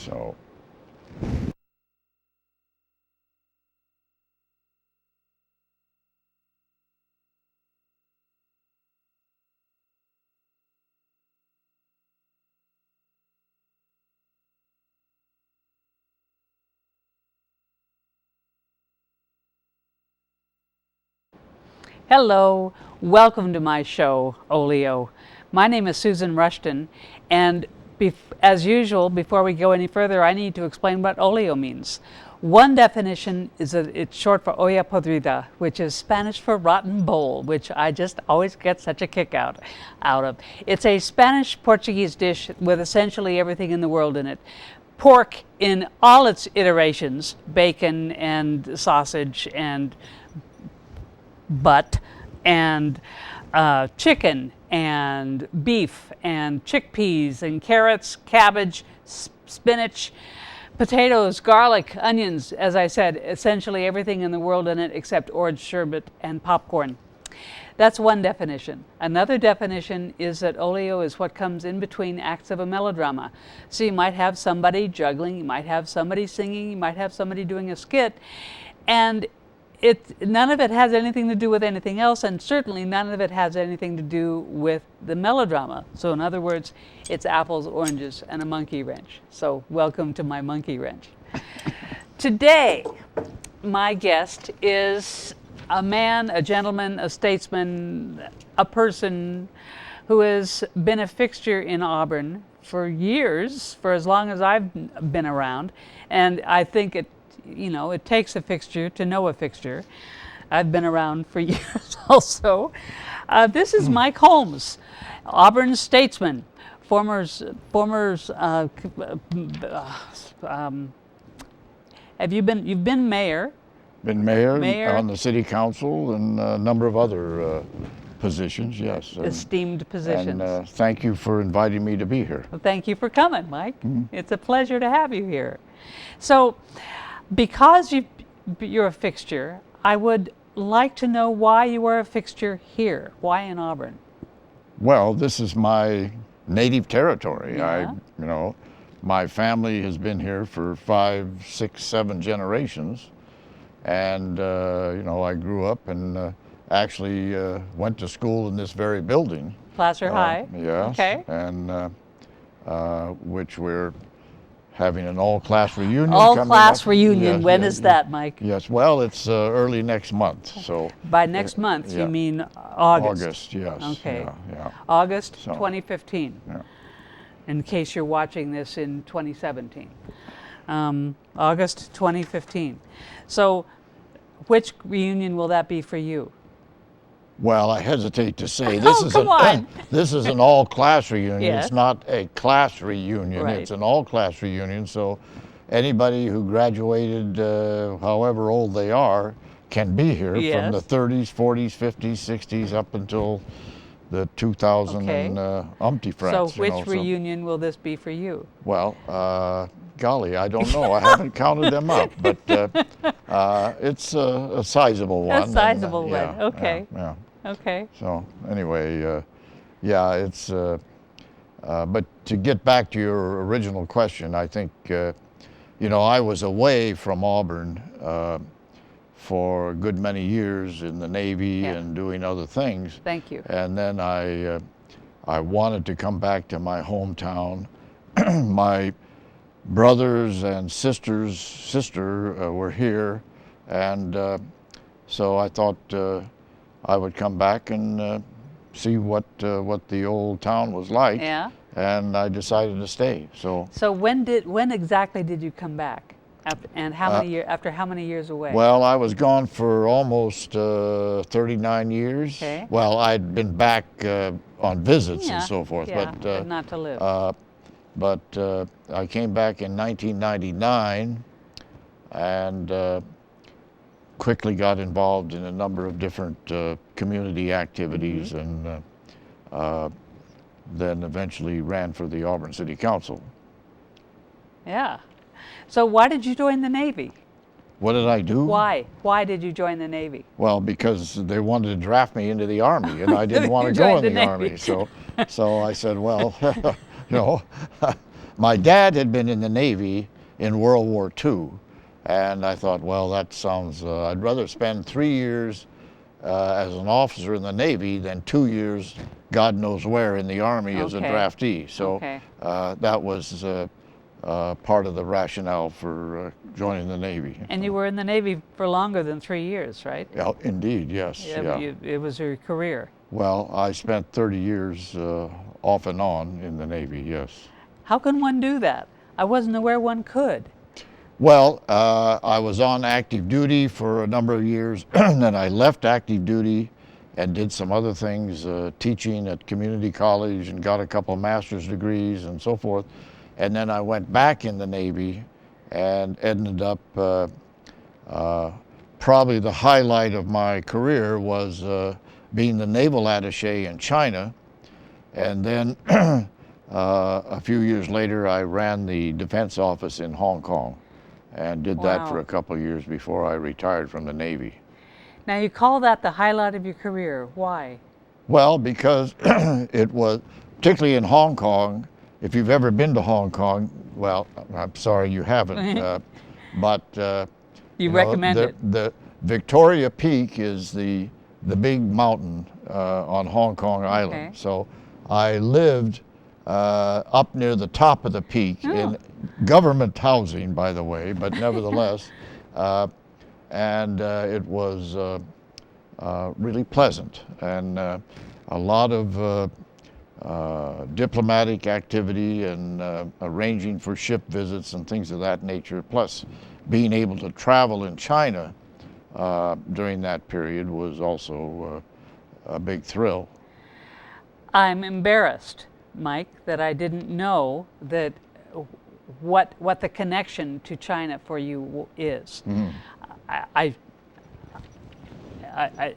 So. Hello, welcome to my show, Olio. My name is Susan Rushton, and as usual, before we go any further, I need to explain what Olio means. One definition is that it's short for olla podrida, which is Spanish for rotten bowl, which I just always get such a kick out of. It's a Spanish-Portuguese dish with essentially everything in the world in it. Pork in all its iterations, bacon and sausage and butt, and chicken and beef and chickpeas and carrots, cabbage, spinach, potatoes, garlic, onions, as I said, essentially everything in the world in it except orange sherbet and popcorn. That's one definition. Another definition is that olio is what comes in between acts of a melodrama. So you might have somebody juggling, you might have somebody singing, you might have somebody doing a skit, and none of it has anything to do with anything else, and certainly none of it has anything to do with the melodrama. So in other words, it's apples, oranges, and a monkey wrench. So welcome to my monkey wrench. Today, my guest is a man, a gentleman, a statesman, a person who has been a fixture in Auburn for years, for as long as I've been around, and I think it takes a fixture to know a fixture. I've been around for years also. This is Mike Holmes, Auburn Statesman, you've been mayor? Been mayor on the city council and a number of other positions, yes. Esteemed positions. And thank you for inviting me to be here. Well, thank you for coming, Mike. It's a pleasure to have you here. So, because you're a fixture, I would like to know why you are a fixture here. Why in Auburn? Well, this is my native territory. Yeah. My family has been here for 5, 6, 7 generations, and I grew up and actually went to school in this very building. Placer High. Yes. Okay. And which we're having an all-class reunion. All-class reunion. Yes, when is that, Mike? Yes. Well, it's early next month. So. By next month, yeah. You mean August? August, yes. Okay. Yeah. August So. 2015. Yeah. In case you're watching this in 2017. August 2015. So, which reunion will that be for you? Well, I hesitate to say this this is an all-class reunion. Yes. It's not a class reunion. Right. It's an all-class reunion. So anybody who graduated, however old they are, can be here. Yes. From the 30s, 40s, 50s, 60s, up until the 2000 Okay. and umpty friends. So, which reunion will this be for you? Well, golly, I don't know. I haven't counted them up, but it's a sizable one. A sizable and, one. Okay. Yeah. Okay. So anyway, it's. But to get back to your original question, I think, I was away from Auburn for a good many years in the Navy and doing other things. Thank you. And then I wanted to come back to my hometown. My brothers and sister were here, and so I thought I would come back and see what the old town was like. Yeah. And I decided to stay. So when exactly did you come back? And after how many years away? Well, I was gone for almost 39 years. Okay. Well, I'd been back on visits and so forth, but not to live. But I came back in 1999 and quickly got involved in a number of different community activities, and then eventually ran for the Auburn City Council. Yeah. So why did you join the Navy? What did I do? Why? Why did you join the Navy? Well, because they wanted to draft me into the Army, and I didn't want to go in the Army. So I said, well, my dad had been in the Navy in World War II, and I thought, well, that sounds, I'd rather spend 3 years as an officer in the Navy than 2 years, God knows where, in the Army as a draftee. So that was part of the rationale for joining the Navy. And you were in the Navy for longer than 3 years, right? Yeah, indeed, yes. It was your career. Well, I spent 30 years off and on in the Navy, yes. How can one do that? I wasn't aware one could. Well, I was on active duty for a number of years, and then I left active duty and did some other things, teaching at community college, and got a couple of master's degrees and so forth. And then I went back in the Navy and ended up, probably the highlight of my career was being the naval attaché in China. And then a few years later, I ran the defense office in Hong Kong, and did that for a couple of years before I retired from the Navy. Now, you call that the highlight of your career. Why? Well, because it was, particularly in Hong Kong, if you've ever been to Hong Kong, well, I'm sorry you haven't, but you recommend it. The Victoria Peak is the big mountain on Hong Kong Island. So I lived up near the top of the peak in government housing, by the way, but nevertheless, and it was really pleasant, and a lot of diplomatic activity and arranging for ship visits and things of that nature, plus being able to travel in China during that period was also a big thrill. I'm embarrassed, Mike, that I didn't know that what the connection to China for you is.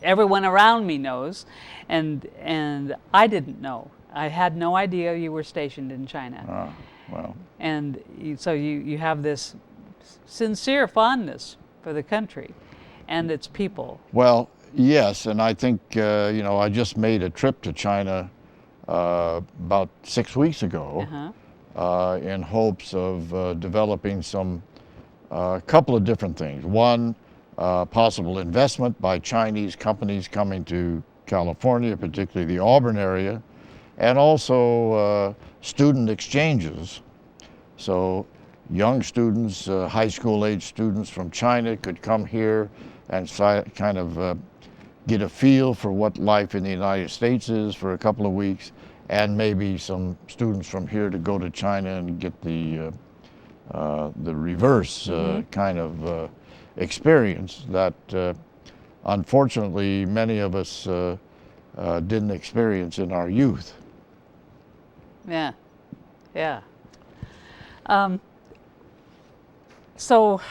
Everyone around me knows, and I didn't know. I had no idea you were stationed in China. Well. And so you have this sincere fondness for the country and its people. Well, yes, and I think, I just made a trip to China about 6 weeks ago in hopes of developing a couple of different things. One, possible investment by Chinese companies coming to California, particularly the Auburn area, and also student exchanges. So young students, high school age students from China could come here and kind of get a feel for what life in the United States is for a couple of weeks, and maybe some students from here to go to China and get the reverse kind of experience that unfortunately many of us didn't experience in our youth. Yeah, yeah. So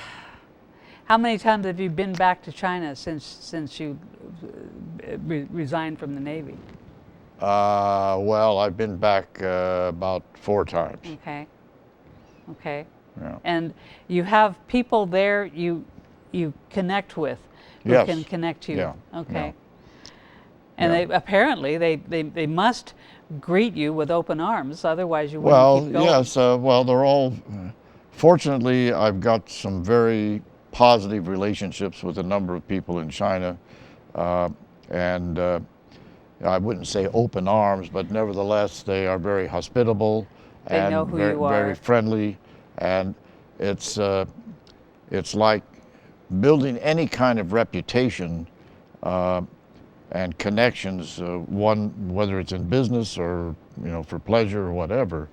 how many times have you been back to China since you resigned from the Navy? Well, I've been back about 4 times. Okay. Yeah. And you have people there you connect with who can connect you. Yeah. Okay. Yeah. And they must greet you with open arms, otherwise you wouldn't keep going. Yes. Well, they're all. Fortunately, I've got some very positive relationships with a number of people in China, and I wouldn't say open arms, but nevertheless, they are very hospitable and know who very, you are. very friendly, and it's like building any kind of reputation and connections, whether it's in business or for pleasure or whatever,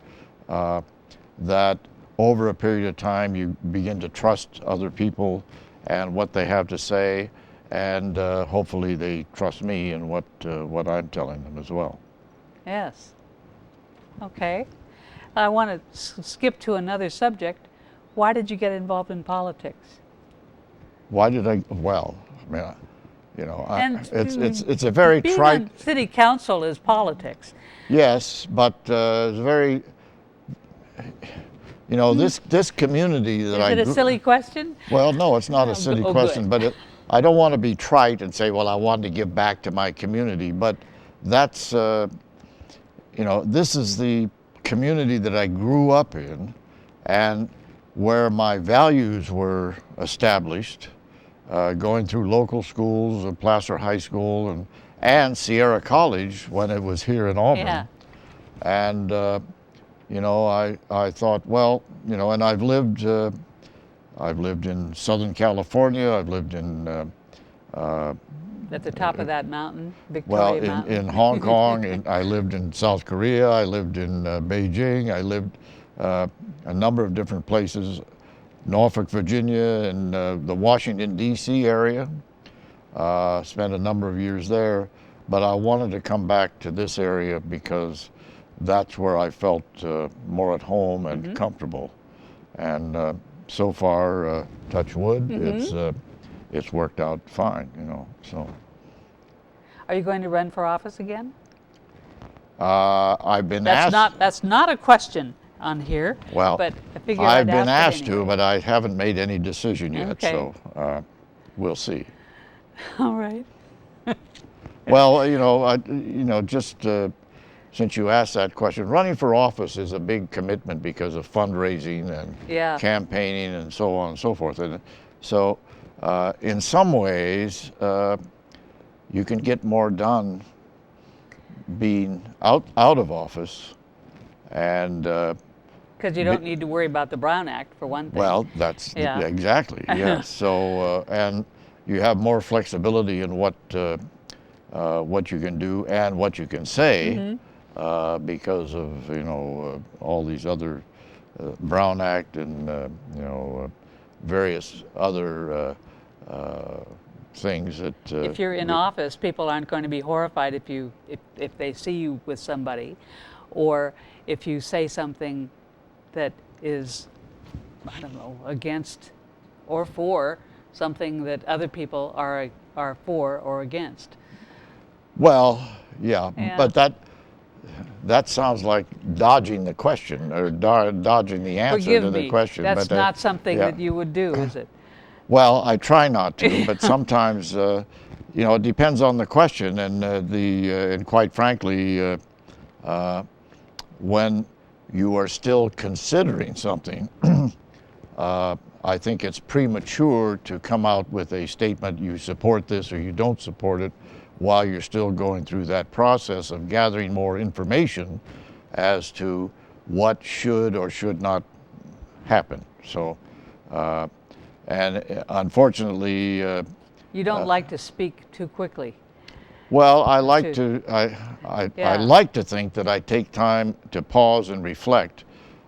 that over a period of time you begin to trust other people and what they have to say, and hopefully they trust me and what I'm telling them as well. Yes. Okay. I want to skip to another subject. Why did you get involved in politics? Why did I? Well, I mean, it's a very being trite. on city council is politics. Yes, but it's very. This community that I. Is it a silly question? Well, no, it's not a silly question, good. but I don't want to be trite and say, well, I wanted to give back to my community, but that's, this is the community that I grew up in, and where my values were established, going through local schools, Placer High School and Sierra College when it was here in Auburn. Yeah. And you know, I thought, well, you know, and I've lived in Southern California. I've lived in At the top of that mountain, well, Victoria Mountain. in Hong Kong, and I lived in South Korea. I lived in Beijing. I lived a number of different places, Norfolk, Virginia, and the Washington D.C. area. Spent a number of years there, but I wanted to come back to this area because that's where I felt more at home and comfortable. And so far, touch wood, it's worked out fine, you know. So. Are you going to run for office again? I've been asked. That's not a question on here. Well, but I figure I've I'd been ask asked it anyway. to, but I haven't made any decision yet. Okay. So we'll see. All right. Well, you know, just since you asked that question, running for office is a big commitment because of fundraising and Yeah. campaigning and so on and so forth. And so, in some ways, you can get more done being out of office, and Because you don't need to worry about the Brown Act, for one thing. well, that's Yeah. exactly, yes. So, and you have more flexibility in what you can do and what you can say because of, you know, all these other Brown Act and, you know, various other things that if you're in office, people aren't going to be horrified if they see you with somebody, or if you say something that is, I don't know, against or for something that other people are for or against. Well, yeah, Yeah. but that sounds like dodging the question or dodging the answer Forgive to the me, question. that's but, not something yeah. that you would do, is it? Well, I try not to, but sometimes, you know, it depends on the question, and and quite frankly, when you are still considering something, I think it's premature to come out with a statement, you support this or you don't support it, while you're still going through that process of gathering more information as to what should or should not happen. So, and unfortunately, You don't like to speak too quickly. well, I like to- I Yeah. like to think that I take time to pause and reflect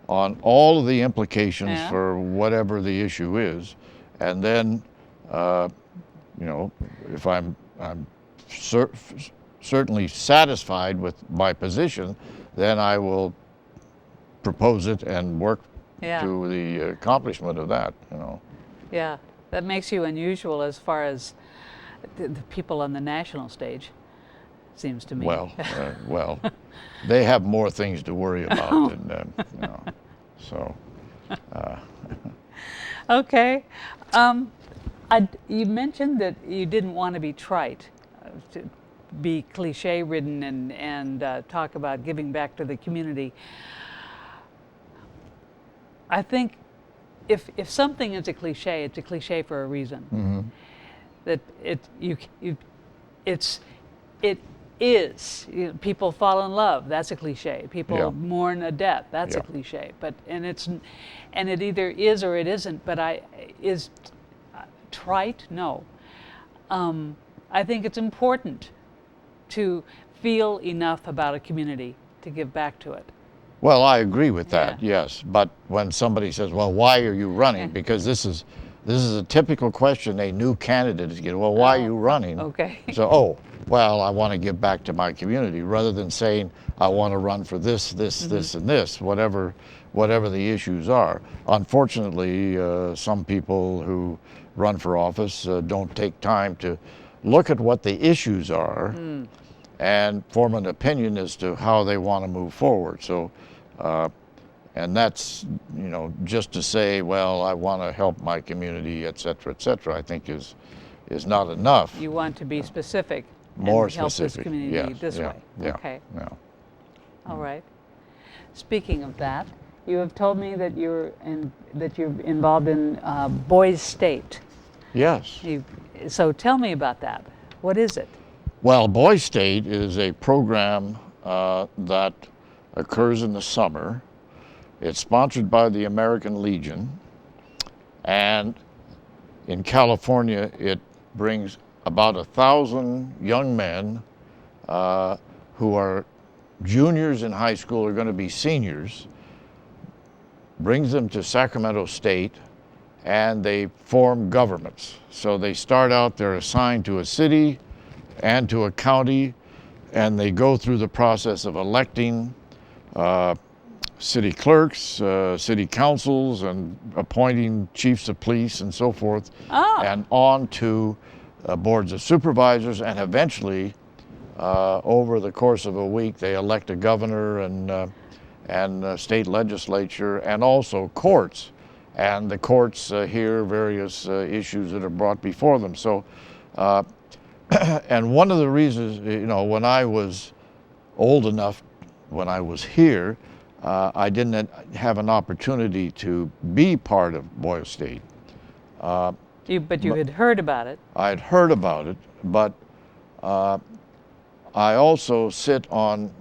on all of the implications Yeah. for whatever the issue is, and then, you know, if I'm certainly satisfied with my position, then I will propose it and work Yeah. to the accomplishment of that, you know. Yeah, that makes you unusual as far as the people on the national stage, seems to me. Well, they have more things to worry about than, you know, so. Okay. You mentioned that you didn't want to be trite, to be cliche-ridden and talk about giving back to the community. I think if something is a cliche, it's a cliche for a reason. Mm-hmm. That it is. You know, people fall in love. That's a cliche. People Yeah. mourn a death. That's a Yeah. cliche. But and it either is or it isn't. But is trite? No. I think it's important to feel enough about a community to give back to it. Well, I agree with that, Yeah. yes. But when somebody says, well, why are you running? Because this is a typical question a new candidate is getting. Well, why are you running? Okay. So, well, I want to give back to my community, rather than saying, I want to run for this, this, and this, whatever the issues are. Unfortunately, some people who run for office don't take time to look at what the issues are and form an opinion as to how they want to move forward. So, and that's, you know, just to say, well, I want to help my community, et cetera, I think is not enough. You want to be specific. More and help specific, this community yes, this yeah, way. yeah, Okay. yeah. All right. Speaking of that, You have told me that you're involved in Boys State. Yes. So tell me about that. What is it? Well, Boy State is a program that occurs in the summer. It's sponsored by the American Legion, and in California it brings about 1,000 young men who are juniors in high school, are going to be seniors, brings them to Sacramento State, and they form governments. So they start out, they're assigned to a city and to a county, and they go through the process of electing city clerks, city councils, and appointing chiefs of police and so forth, and on to boards of supervisors, and eventually, over the course of a week, they elect a governor and state legislature, and also courts. And the courts hear various issues that are brought before them. So, and one of the reasons, when I was old enough, when I was here, I didn't have an opportunity to be part of Boyle State. But you had heard about it. I had heard about it, but I also sit on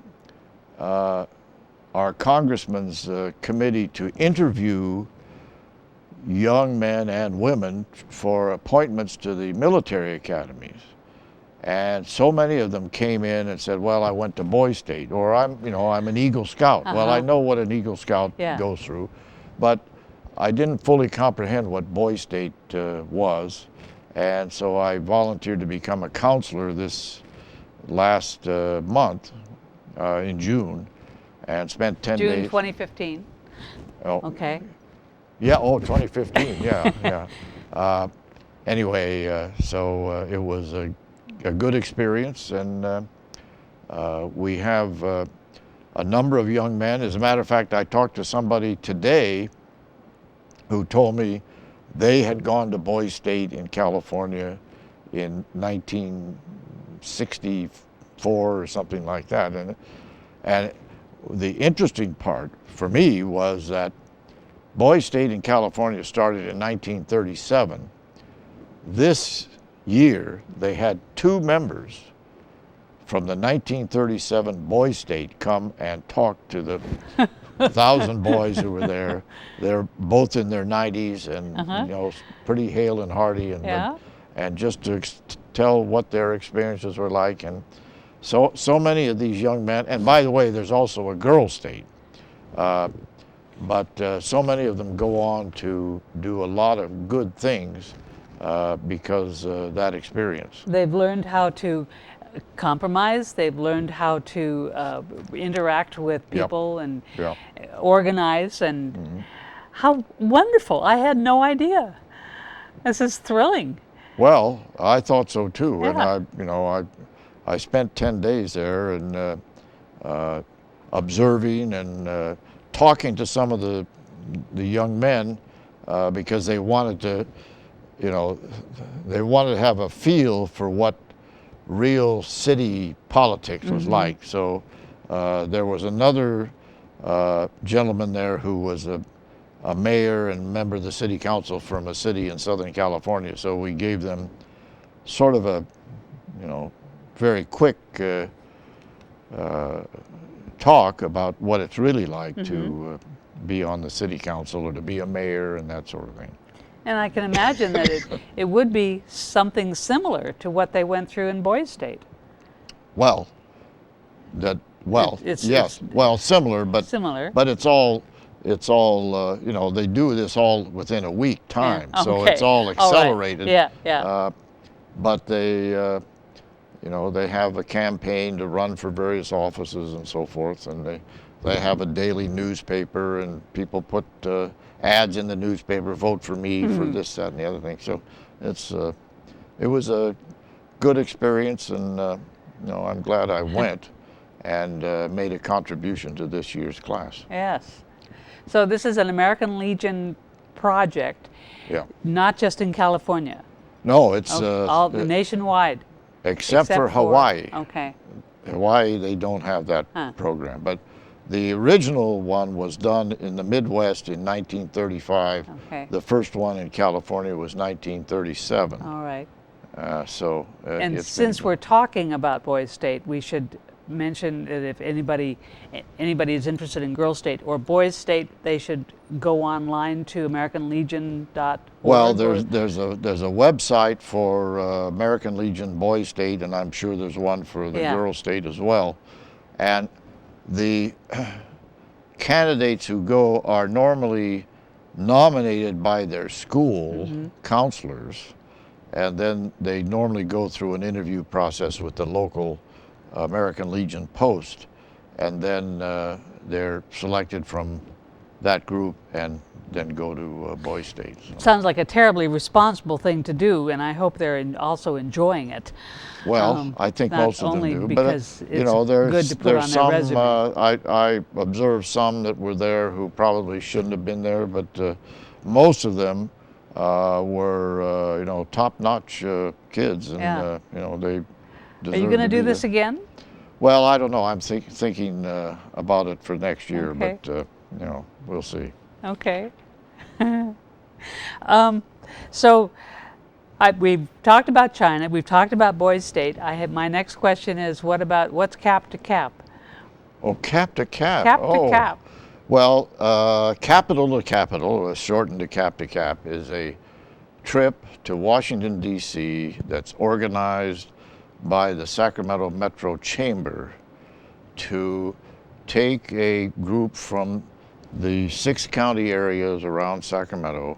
our congressman's committee to interview young men and women for appointments to the military academies. And so many of them came in and said, well, I went to Boy State, or I'm an Eagle Scout. Well, I know what an Eagle Scout goes through, but I didn't fully comprehend what Boy State was. And so I volunteered to become a counselor this last month in June, and spent 10 days. June 2015. Oh, okay. Yeah, 2015, yeah. Anyway, so it was a good experience, and we have a number of young men. As a matter of fact, I talked to somebody today who told me they had gone to Boy State in California in 1964 or something like that. And the interesting part for me was that Boy State in California started in 1937. This year, they had 2 members from the 1937 Boy State come and talk to the 1,000 boys who were there. They're both in their 90s and pretty hale and hearty, and just to tell what their experiences were like. And so many of these young men, and by the way, there's also a girls' state, but so many of them go on to do a lot of good things because that experience. They've learned how to compromise. They've learned how to interact with people and organize. And how wonderful! I had no idea. This is thrilling. Well, I thought so too, Yeah. and I spent 10 days there and observing and talking to some of the young men because they wanted to, they wanted to have a feel for what real city politics was like. So there was another gentleman there who was a mayor and member of the city council from a city in Southern California. So we gave them sort of a, very quick talk about what it's really like to be on the city council or to be a mayor and that sort of thing. And I can imagine that it would be something similar to what they went through in Boys State. Well, similar, but similar. But it's all they do this all within a week time, so it's all accelerated. All right. But they they have a campaign to run for various offices and so forth, and they have a daily newspaper, and people put ads in the newspaper, vote for me for this, that, and the other thing. So it was a good experience, and I'm glad I went and made a contribution to this year's class. Yes. So this is an American Legion project, not just in California. No, it's all nationwide. Except for Hawaii. Okay. Hawaii, they don't have that program, The original one was done in the Midwest in 1935. Okay. The first one in California was 1937. All right. And And since we're talking about Boys State, we should mention that if anybody is interested in Girls State or Boys State, they should go online to AmericanLegion.org. Well, there's a website for American Legion Boys State, and I'm sure there's one for the Girls State as well. And the candidates who go are normally nominated by their school counselors, and then they normally go through an interview process with the local American Legion post, and then they're selected from that group and then go to Boys State. So. Sounds like a terribly responsible thing to do, and I hope they're also enjoying it. Well, I think most of them do. Because but you know, there's good to put on some. their resume. I observed some that were there who probably shouldn't have been there, but most of them were you know, top-notch kids, and you know, they. Are you going to do this again? Well, I don't know. I'm thinking about it for next year, Okay. but you know, we'll see. Okay. So we've talked about China. We've talked about Boys State. My next question is, what's cap to cap? Oh, cap to cap. Cap to cap. Well, capital to capital, shortened to cap, is a trip to Washington, D.C. that's organized by the Sacramento Metro Chamber to take a group from the 6 county areas around Sacramento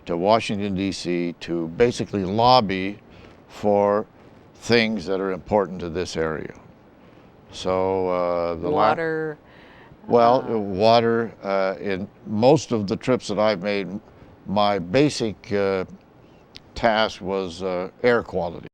to Washington, D.C. to basically lobby for things that are important to this area. So the water. Water. In most of the trips that I've made, my basic task was air quality.